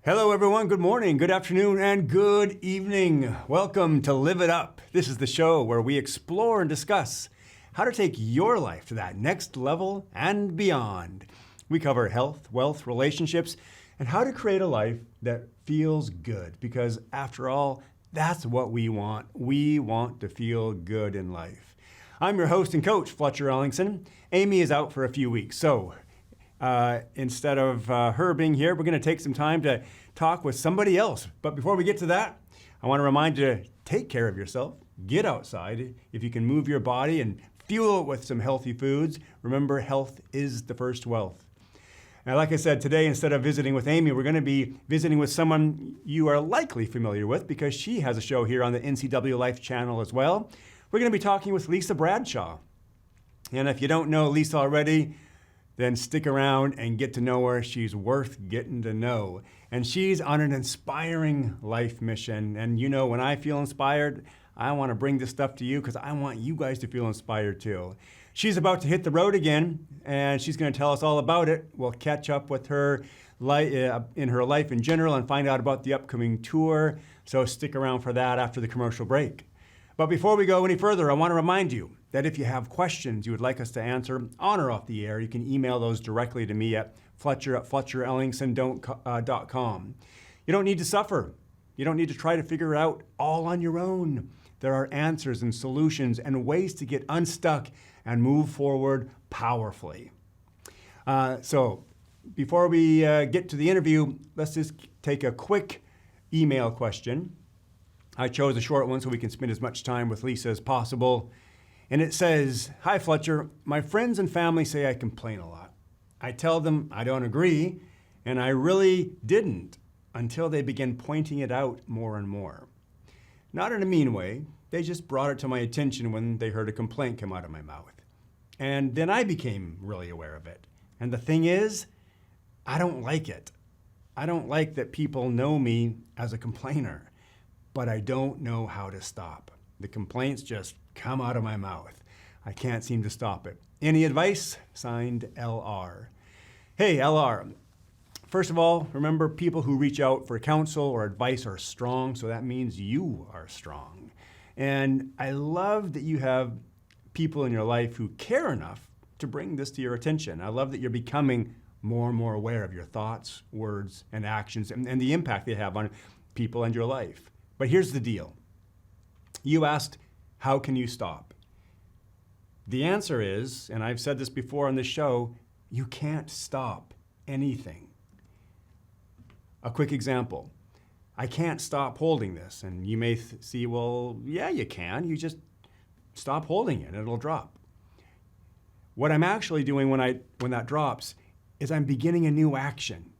Hello, everyone. Good morning, good afternoon, and good evening. Welcome to Live It Up. This is the show where we explore and discuss how to take your life to that next level and beyond. We cover health, wealth, relationships, and how to create a life that feels good. Because after all, that's what we want. We want to feel good in life. I'm your host and coach, Fletcher Ellingson. Amy is out for a few weeks, so instead of her being here, we're going to take some time to talk with somebody else. But before we get to that, I want to remind you to take care of yourself. Get outside. If you can move your body and fuel it with some healthy foods, remember, health is the first wealth. And like I said, today, instead of visiting with Amy, we're going to be visiting with someone you are likely familiar with because she has a show here on the NCW Life channel as well. We're going to be talking with Lisa Bradshaw. And if you don't know Lisa already, then stick around and get to know her. She's worth getting to know. And she's on an inspiring life mission. And you know, when I feel inspired, I want to bring this stuff to you because I want you guys to feel inspired too. She's about to hit the road again, and she's going to tell us all about it. We'll catch up with her in her life in general and find out about the upcoming tour. So stick around for that after the commercial break. But before we go any further, I want to remind you that if you have questions you would like us to answer on or off the air, you can email those directly to me at fletcher@fletcherellingson.com. You don't need to suffer. You don't need to try to figure it out all on your own. There are answers and solutions and ways to get unstuck and move forward powerfully. So before we get to the interview, let's just take a quick email question. I chose a short one so we can spend as much time with Lisa as possible. And it says, "Hi Fletcher, my friends and family say I complain a lot. I tell them I don't agree, and I really didn't until they began pointing it out more and more. Not in a mean way, they just brought it to my attention when they heard a complaint come out of my mouth. And then I became really aware of it. And the thing is, I don't like it. I don't like that people know me as a complainer. But I don't know how to stop. The complaints just come out of my mouth. I can't seem to stop it. Any advice?" Signed, LR. Hey, LR. First of all, remember, people who reach out for counsel or advice are strong, so that means you are strong. And I love that you have people in your life who care enough to bring this to your attention. I love that you're becoming more and more aware of your thoughts, words, and actions and the impact they have on people and your life. But here's the deal. You asked, how can you stop? The answer is, and I've said this before on this show, you can't stop anything. A quick example. I can't stop holding this. And you may see, well, yeah, you can. You just stop holding it and it'll drop. What I'm actually doing when that drops is I'm beginning a new action.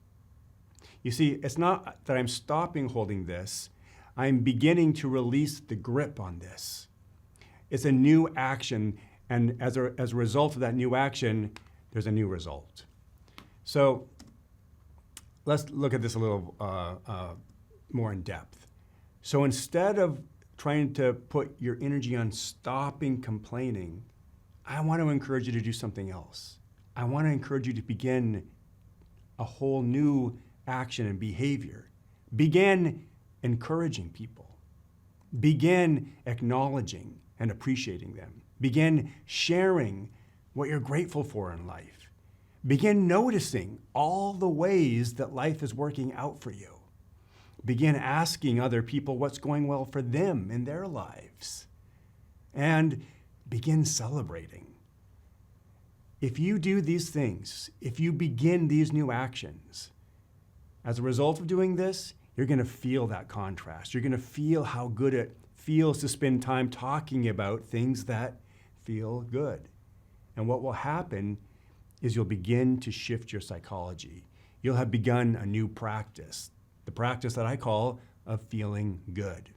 You see, it's not that I'm stopping holding this. I'm beginning to release the grip on this. It's a new action, and as a result of that new action, there's a new result. So let's look at this a little more in depth. So instead of trying to put your energy on stopping complaining, I want to encourage you to do something else. I want to encourage you to begin a whole new action and behavior. Begin encouraging people. Begin acknowledging and appreciating them. Begin sharing what you're grateful for in life. Begin noticing all the ways that life is working out for you. Begin asking other people what's going well for them in their lives. And begin celebrating. If you do these things, if you begin these new actions, as a result of doing this, you're going to feel that contrast. You're going to feel how good it feels to spend time talking about things that feel good. And what will happen is you'll begin to shift your psychology. You'll have begun a new practice, the practice that I call of feeling good.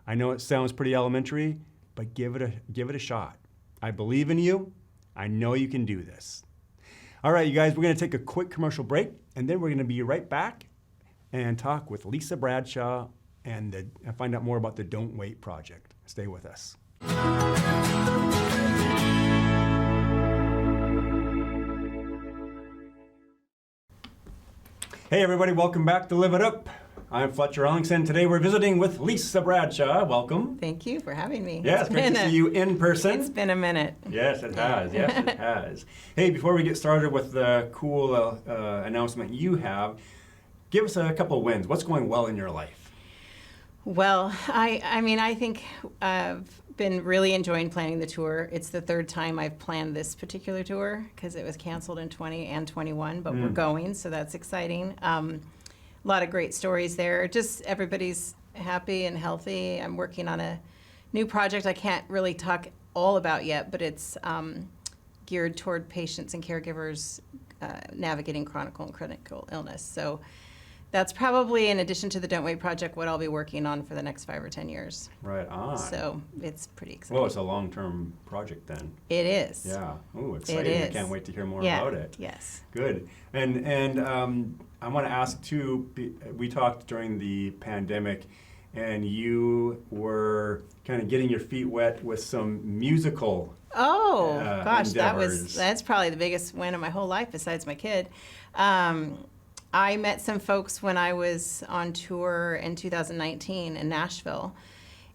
I know it sounds pretty elementary, but give it a shot. I believe in you. I know you can do this. All right, you guys, we're going to take a quick commercial break, and then we're going to be right back and talk with Lisa Bradshaw and find out more about the Don't Wait Project. Stay with us. Hey everybody, welcome back to Live It Up. I'm Fletcher Ellingson. Today we're visiting with Lisa Bradshaw. Welcome. Thank you for having me. Yeah, it's great to see you in person. It's been a minute. Yes, it has. Yes, it has. Hey, before we get started with the cool announcement you have, give us a couple of wins. What's going well in your life? Well, I think I've been really enjoying planning the tour. It's the third time I've planned this particular tour because it was canceled in 20 and 21, but we're going, so that's exciting. A lot of great stories there. Just everybody's happy and healthy. I'm working on a new project I can't really talk all about yet, but it's geared toward patients and caregivers navigating chronic and critical illness. So that's probably, in addition to the Don't Wait project, what I'll be working on for the next 5 or 10 years. Right on. So it's pretty exciting. Well, it's a long-term project then. It is. Yeah. Ooh, exciting. It is. I can't wait to hear more about it. Yes. Good. And I want to ask too, we talked during the pandemic and you were kind of getting your feet wet with some musical Gosh, endeavors. that's probably the biggest win of my whole life besides my kid. I met some folks when I was on tour in 2019 in Nashville,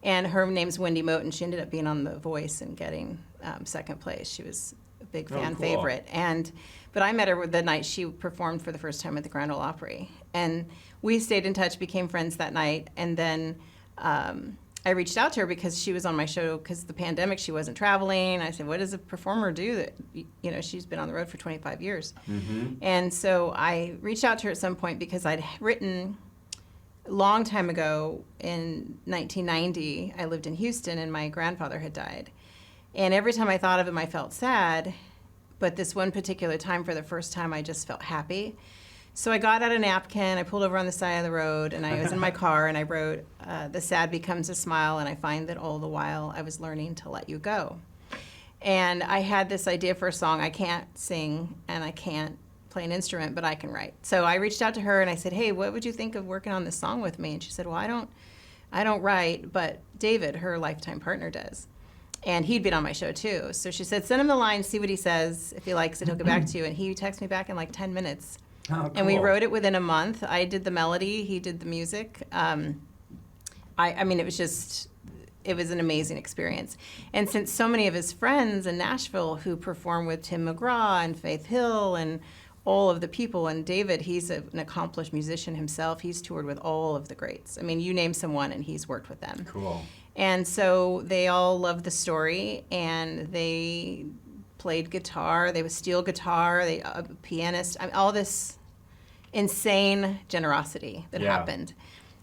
and her name's Wendy Moten. She ended up being on The Voice and getting second place. She was a big fan favorite. But I met her the night she performed for the first time at the Grand Ole Opry. And we stayed in touch, became friends that night, and then I reached out to her because she was on my show because the pandemic, she wasn't traveling. I said, what does a performer do that, she's been on the road for 25 years. Mm-hmm. And so I reached out to her at some point because I'd written a long time ago in 1990, I lived in Houston and my grandfather had died. And every time I thought of him, I felt sad. But this one particular time, for the first time, I just felt happy. So I got out a napkin, I pulled over on the side of the road, and I was in my car, and I wrote, the sad becomes a smile, and I find that all the while I was learning to let you go. And I had this idea for a song. I can't sing, and I can't play an instrument, but I can write. So I reached out to her, and I said, hey, what would you think of working on this song with me? And she said, well, I don't write, but David, her lifetime partner, does. And he'd been on my show, too. So she said, send him the line, see what he says. If he likes it, he'll get back to you. And he texted me back in like 10 minutes. Oh, cool. And we wrote it within a month. I did the melody, he did the music. It was an amazing experience. And since so many of his friends in Nashville who perform with Tim McGraw and Faith Hill and all of the people, and David, he's an accomplished musician himself. He's toured with all of the greats. I mean, you name someone and he's worked with them. Cool. And so they all loved the story, and they played guitar, they would steel guitar, they pianist, all this insane generosity that happened.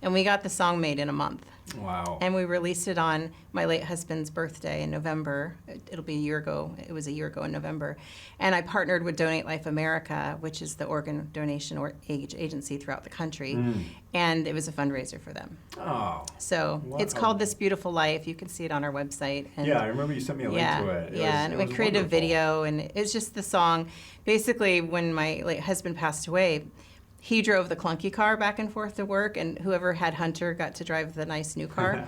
And we got the song made in a month. Wow. And we released it on my late husband's birthday in November. It'll be a year ago. It was a year ago in November. And I partnered with Donate Life America, which is the organ donation agency throughout the country. And it was a fundraiser for them. Oh. So it's called This Beautiful Life. You can see it on our website. And yeah, I remember you sent me a link to it. And we created a video, and it's just the song. Basically, when my late husband passed away, he drove the clunky car back and forth to work, and whoever had Hunter got to drive the nice new car.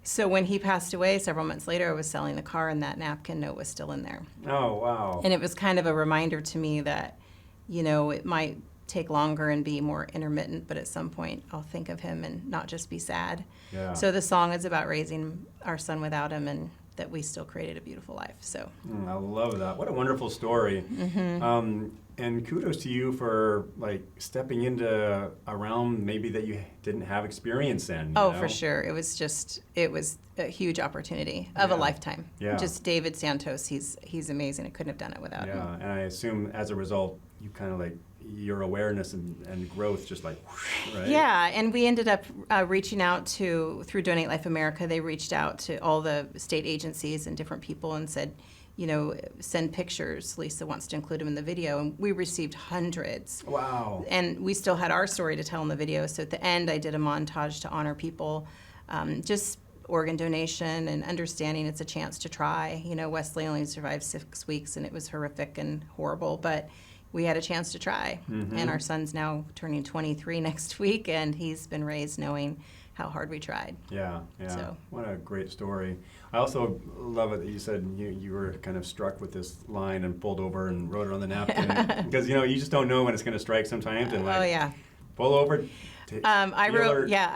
So when he passed away several months later, I was selling the car, and that napkin note was still in there. Oh, wow. And it was kind of a reminder to me that, it might take longer and be more intermittent, but at some point I'll think of him and not just be sad. Yeah. So the song is about raising our son without him, and that we still created a beautiful life. So I love that. What a wonderful story. Mm-hmm. And kudos to you for stepping into a realm maybe that you didn't have experience in. Oh, for sure. It was a huge opportunity of a lifetime. Yeah. Just David Santos, he's amazing. I couldn't have done it without him. Yeah, and I assume as a result, you kind of your awareness and growth just right? Yeah, and we ended up reaching out through Donate Life America, they reached out to all the state agencies and different people and said, send pictures. Lisa wants to include them in the video. And we received hundreds. Wow. And we still had our story to tell in the video. So at the end, I did a montage to honor people, just organ donation and understanding it's a chance to try. Wesley only survived 6 weeks, and it was horrific and horrible, but we had a chance to try. Mm-hmm. And our son's now turning 23 next week, and he's been raised knowing how hard we tried. Yeah. So. What a great story. I also love it that you said you were kind of struck with this line and pulled over and wrote it on the napkin. Because, you just don't know when it's going to strike sometimes. And oh, yeah. Pull over. I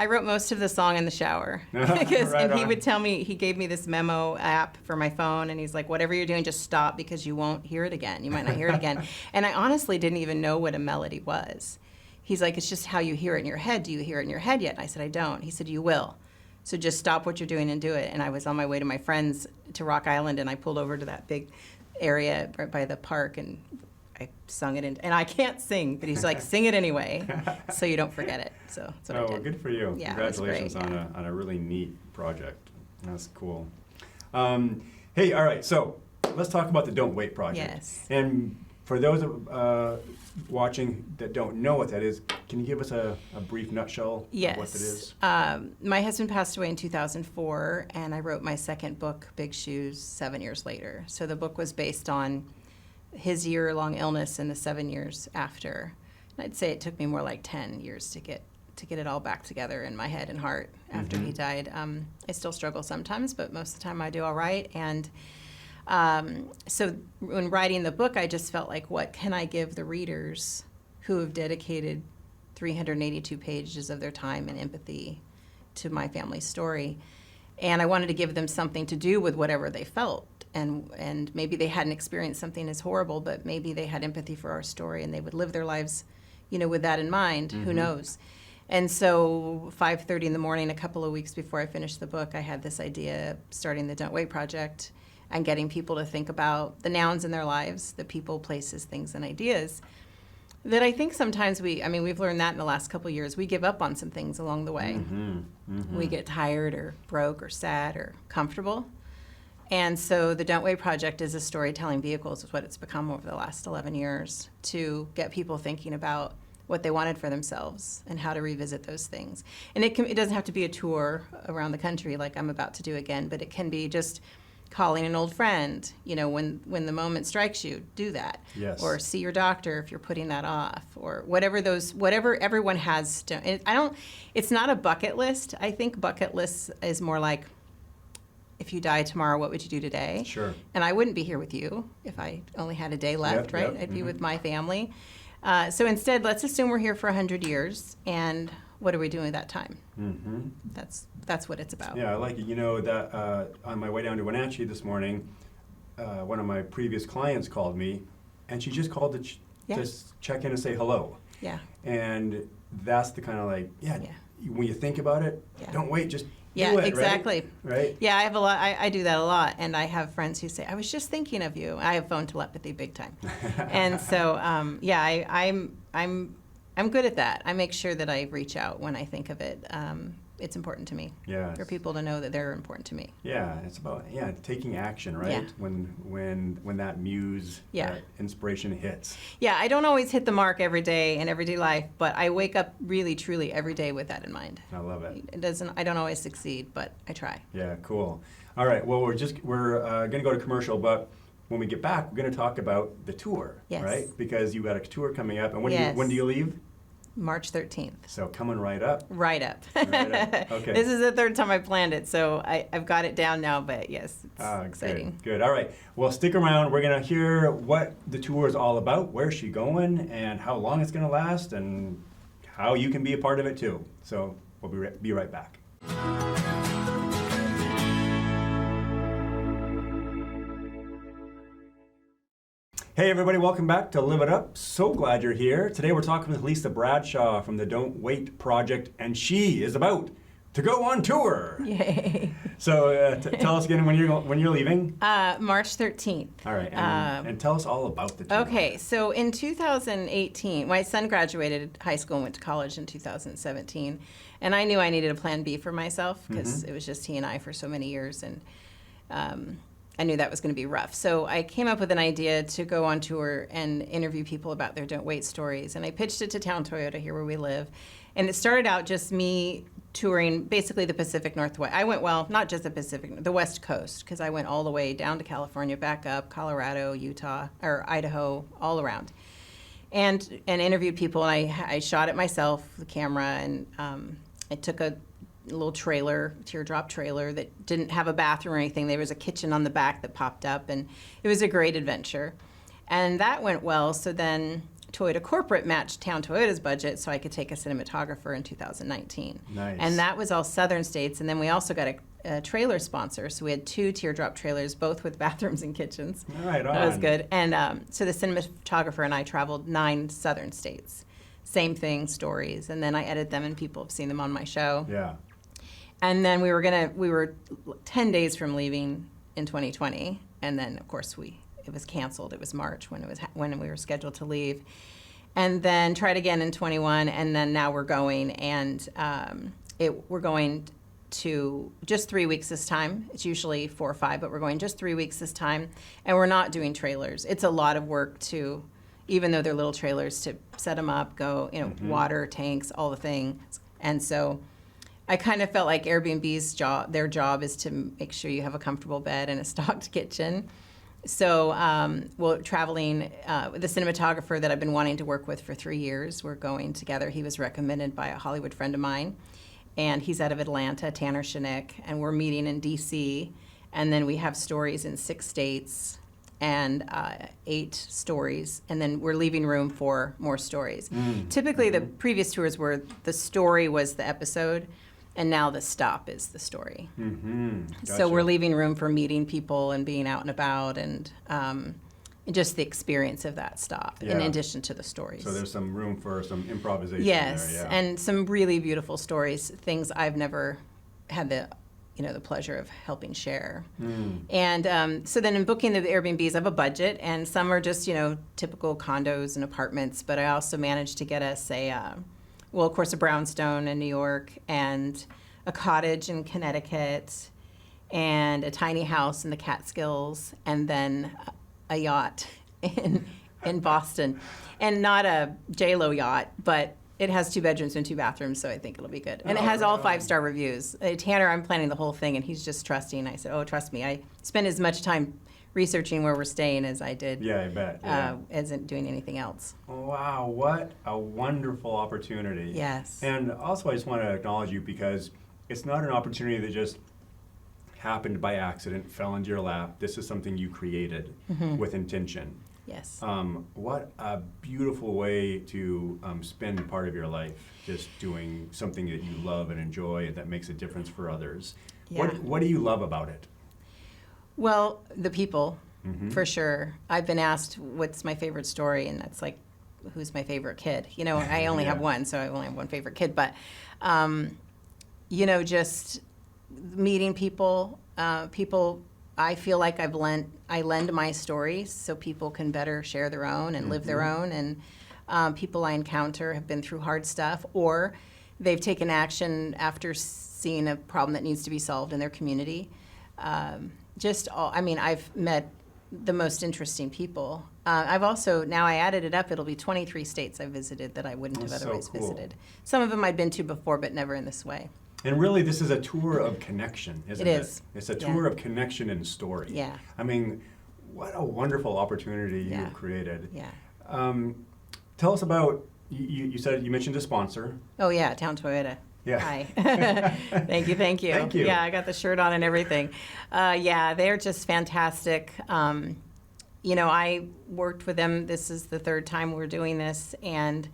wrote most of the song in the shower because Right and he on. would tell me, he gave me this memo app for my phone, and he's like, whatever you're doing, just stop because you won't hear it again. You might not hear it again. And I honestly didn't even know what a melody was. He's like, it's just how you hear it in your head. Do you hear it in your head yet? And I said, I don't. He said, you will. So just stop what you're doing and do it. And I was on my way to my friends to Rock Island, and I pulled over to that big area right by the park, and I sung it in, and I can't sing, but he's like, sing it anyway, so you don't forget it. So that's what I Oh, did. good for you. Yeah, Congratulations it was great, on a really neat project. That's cool. Hey, all right, so let's talk about the Don't Wait project. Yes. And for those watching that don't know what that is, can you give us a brief nutshell Yes. of what that is? My husband passed away in 2004, and I wrote my second book, Big Shoes, 7 years later. So the book was based on his year-long illness and the 7 years after. And I'd say it took me more like 10 years to get it all back together in my head and heart after he died. I still struggle sometimes, but most of the time I do all right. And so when writing the book, I just felt like, what can I give the readers who have dedicated 382 pages of their time and empathy to my family's story? And I wanted to give them something to do with whatever they felt. And maybe they hadn't experienced something as horrible, but maybe they had empathy for our story, and they would live their lives, with that in mind. Who knows? And so 5:30 in the morning, a couple of weeks before I finished the book, I had this idea of starting the Don't Wait Project and getting people to think about the nouns in their lives, the people, places, things, and ideas. That I think sometimes we've learned that in the last couple of years. We give up on some things along the way. We get tired or broke or sad or comfortable. And so the Don't Wait Project is a storytelling vehicle, is what it's become over the last 11 years, to get people thinking about what they wanted for themselves and how to revisit those things. And it doesn't have to be a tour around the country like I'm about to do again, but it can be just calling an old friend, when the moment strikes you, do that. Yes. Or see your doctor if you're putting that off, or whatever everyone has. It's not a bucket list. I think bucket list is more like, if you die tomorrow, what would you do today? Sure. And I wouldn't be here with you if I only had a day left, right? Yep. I'd be with my family. So instead, let's assume we're here for 100 years, and what are we doing with that time? That's what it's about. Yeah, I like it. That on my way down to Wenatchee this morning, one of my previous clients called me, and she just called to just check in and say hello. Yeah. And that's the kind of when you think about it, don't wait, just do it, exactly. Right? Yeah, I have a lot. I do that a lot, and I have friends who say, "I was just thinking of you." I have phone telepathy big time, and so I'm good at that. I make sure that I reach out when I think of it. It's important to me. Yeah. For people to know that they're important to me. Yeah, it's about taking action, right? Yeah. When that muse, that inspiration hits. Yeah, I don't always hit the mark every day in everyday life, but I wake up really, truly every day with that in mind. I love it. I don't always succeed, but I try. Yeah, cool. All right, well, we're going to go to commercial, but when we get back, we're going to talk about the tour, Yes. right? Because you've got a tour coming up, and Yes. when do you leave? March 13th. So coming right up. Right up. Right up. Okay. This is the third time I planned it, so I've got it down now, but yes, it's exciting. Good. All right. Well, stick around. We're going to hear what the tour is all about, where's she going, and how long it's going to last, and how you can be a part of it too. So we'll be right back. Hey everybody, welcome back to Live It Up. So glad you're here. Today we're talking with Lisa Bradshaw from the Don't Wait Project, and she is about to go on tour. Yay. So tell us again when you're leaving. March 13th. All right, and tell us all about the tour. Okay, so in 2018, my son graduated high school and went to college in 2017, and I knew I needed a plan B for myself because it was just he and I for so many years, and I knew that was going to be rough. So I came up with an idea to go on tour and interview people about their Don't Wait stories. And I pitched it to Town Toyota here where we live. And it started out just me touring basically the Pacific Northwest. I went, not just the Pacific, the West Coast, because I went all the way down to California, back up, Colorado, Utah, or Idaho, all around. And interviewed people. And I shot it myself, the camera, and I took a little trailer, teardrop trailer that didn't have a bathroom or anything. There was a kitchen on the back that popped up, and it was a great adventure. And that went well. So then Toyota corporate matched Town Toyota's budget so I could take a cinematographer in 2019. Nice. And that was all southern states. And then we also got a trailer sponsor. So we had 2 teardrop trailers, both with bathrooms and kitchens. Right on. That was good. And so the cinematographer and I traveled 9 southern states. Same thing, stories. And then I edit them and people have seen them on my show. Yeah. And then we were 10 days from leaving in 2020. And then, of course, it was canceled. It was March when we were scheduled to leave. And then tried again in 21, and then now we're going, and we're going to just 3 weeks this time. It's usually 4 or 5, but we're going just 3 weeks this time, and we're not doing trailers. It's a lot of work to, even though they're little trailers, to set them up, go, water, tanks, all the things. And so I kind of felt like Airbnb's their job is to make sure you have a comfortable bed and a stocked kitchen. So we're traveling with the cinematographer that I've been wanting to work with for 3 years. We're going together. He was recommended by a Hollywood friend of mine, and he's out of Atlanta, Tanner Shinick, and we're meeting in D.C., and then we have stories in 6 states and 8 stories, and then we're leaving room for more stories. Typically, the previous tours were the story was the episode, and now the stop is the story. Gotcha. So we're leaving room for meeting people and being out and about, and just the experience of that stop, in Yeah. addition to the stories. So there's some room for some improvisation Yes, there, yeah. and some really beautiful stories, things I've never had the pleasure of helping share. And so then in booking the Airbnbs, I have a budget, and some are just, typical condos and apartments, but I also managed to get us of course, a brownstone in New York, and a cottage in Connecticut, and a tiny house in the Catskills, and then a yacht in Boston. And not a J-Lo yacht, but it has 2 bedrooms and 2 bathrooms, so I think it'll be good. And it has all 5-star reviews. Tanner, I'm planning the whole thing, and he's just trusting. I said, trust me. I spend as much time researching where we're staying as I did. Yeah, I bet. Yeah. Isn't doing anything else. Wow, what a wonderful opportunity. Yes. And also I just want to acknowledge you because it's not an opportunity that just happened by accident, fell into your lap. This is something you created with intention. Yes. What a beautiful way to spend part of your life, just doing something that you love and enjoy and that makes a difference for others. Yeah. What do you love about it? Well, the people, for sure. I've been asked what's my favorite story, and that's like, who's my favorite kid? I only have one, so I only have one favorite kid. But, just meeting people, I feel like I lend my stories so people can better share their own and live their own. And people I encounter have been through hard stuff, or they've taken action after seeing a problem that needs to be solved in their community. I've met the most interesting people. I've also, now I added it up, it'll be 23 states I've visited that I wouldn't have otherwise visited. Some of them I'd been to before, but never in this way. And really, this is a tour of connection, isn't it? It is. It's a tour of connection and story. Yeah. I mean, what a wonderful opportunity you've created. Yeah. Tell us about, you said, you mentioned a sponsor. Oh, yeah, Town Toyota. Yeah. Hi. Thank you. Thank you. Yeah, I got the shirt on and everything. They're just fantastic. I worked with them. This is the 3rd time we're doing this, and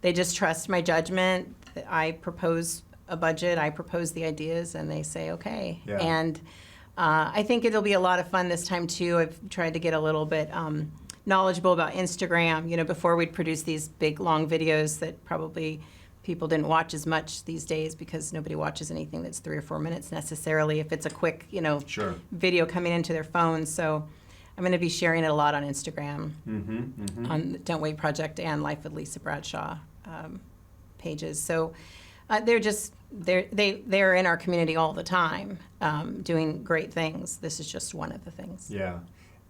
they just trust my judgment. I propose a budget, I propose the ideas, and they say, okay. Yeah. And I think it'll be a lot of fun this time, too. I've tried to get a little bit knowledgeable about Instagram. Before we'd produce these big, long videos that probably people didn't watch as much these days because nobody watches anything that's 3 or 4 minutes necessarily if it's a quick, Sure. video coming into their phone. So I'm going to be sharing it a lot on Instagram, on the Don't Wait Project and Life with Lisa Bradshaw pages. So they're in our community all the time, doing great things. This is just one of the things. Yeah.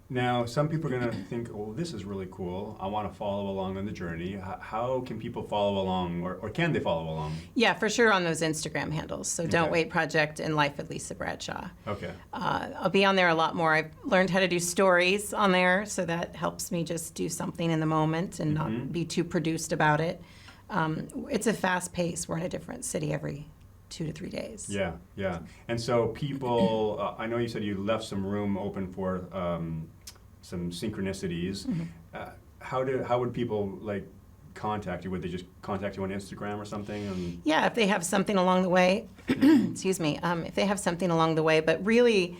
Now, some people are going to think, oh, this is really cool. I want to follow along on the journey. How can people follow along, or can they follow along? Yeah, for sure on those Instagram handles. So Don't Wait Project and Life with Lisa Bradshaw. Okay. I'll be on there a lot more. I've learned how to do stories on there, so that helps me just do something in the moment and not be too produced about it. It's a fast pace. We're in a different city every 2 to 3 days. Yeah, yeah. And so people, I know you said you left some room open for some synchronicities. how would people like contact you? Would they just contact you on Instagram or something? Yeah, if they have something along the way, excuse me, if they have something along the way. But really,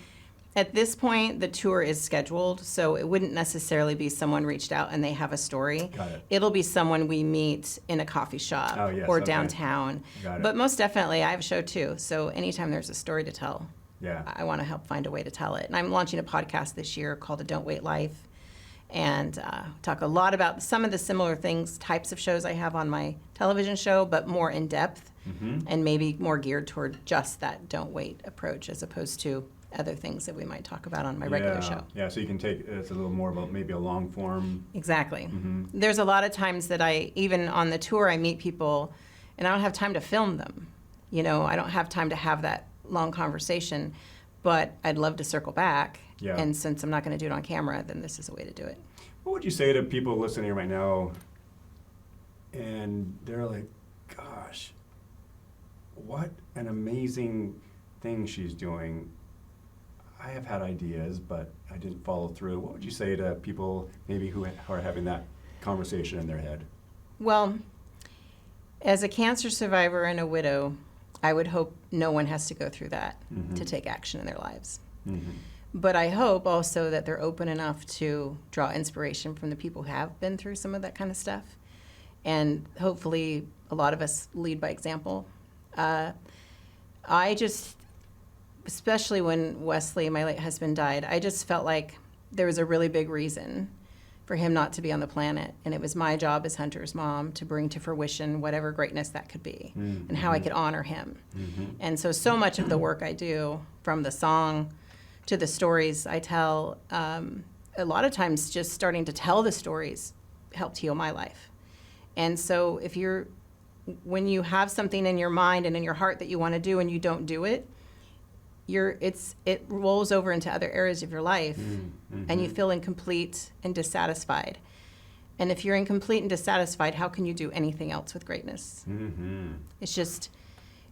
at this point, the tour is scheduled, so it wouldn't necessarily be someone reached out and they have a story. Got it. It'll be someone we meet in a coffee shop or okay. downtown. Got it. But most definitely, I have a show too, so anytime there's a story to tell, Yeah. I want to help find a way to tell it. And I'm launching a podcast this year called A Don't Wait Life, and talk a lot about some of the similar things, types of shows I have on my television show, but more in depth and maybe more geared toward just that don't wait approach as opposed to other things that we might talk about on my regular show. Yeah, so you can take, it's a little more about maybe a long form. Exactly. There's a lot of times that even on the tour, I meet people and I don't have time to film them. You know, I don't have time to have that long conversation, but I'd love to circle back. Yeah. And since I'm not going to do it on camera, then this is a way to do it. What would you say to people listening right now and they're like, gosh, what an amazing thing she's doing. I have had ideas, but I didn't follow through. What would you say to people maybe who are having that conversation in their head? Well, as a cancer survivor and a widow, I would hope no one has to go through that to take action in their lives. But I hope also that they're open enough to draw inspiration from the people who have been through some of that kind of stuff. And hopefully a lot of us lead by example. I just, especially when Wesley, my late husband, died, I just felt like there was a really big reason for him not to be on the planet. And it was my job as Hunter's mom to bring to fruition whatever greatness that could be and how I could honor him. And so much of the work I do, from the song to the stories I tell, a lot of times just starting to tell the stories helped heal my life. And so when you have something in your mind and in your heart that you want to do and you don't do it, it rolls over into other areas of your life and you feel incomplete and dissatisfied. And if you're incomplete and dissatisfied, how can you do anything else with greatness?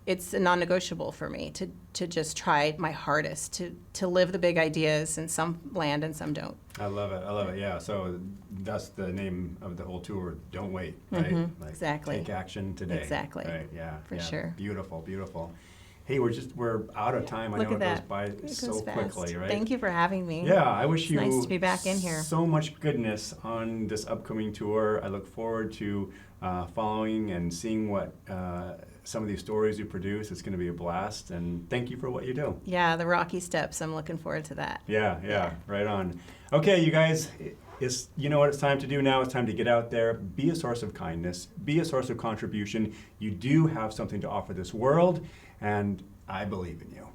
It's a non-negotiable for me to just try my hardest to live the big ideas, and some land and some don't. I love it, yeah. So that's the name of the whole tour, Don't Wait, right? Like, exactly. Take action today. Exactly. Right, yeah. For sure. Beautiful, beautiful. Hey, we're out of time. I Look know at it that. goes by so fast. quickly, right? Thank you for having me. Yeah, I wish It's you nice to be back in here. so much goodness on this upcoming tour. I look forward to following and seeing what some of these stories you produce. It's going to be a blast, and thank you for what you do. Yeah, the Rocky Steps. I'm looking forward to that. Yeah, right on. Okay, you guys, you know what it's time to do now? It's time to get out there, be a source of kindness, be a source of contribution. You do have something to offer this world, and I believe in you.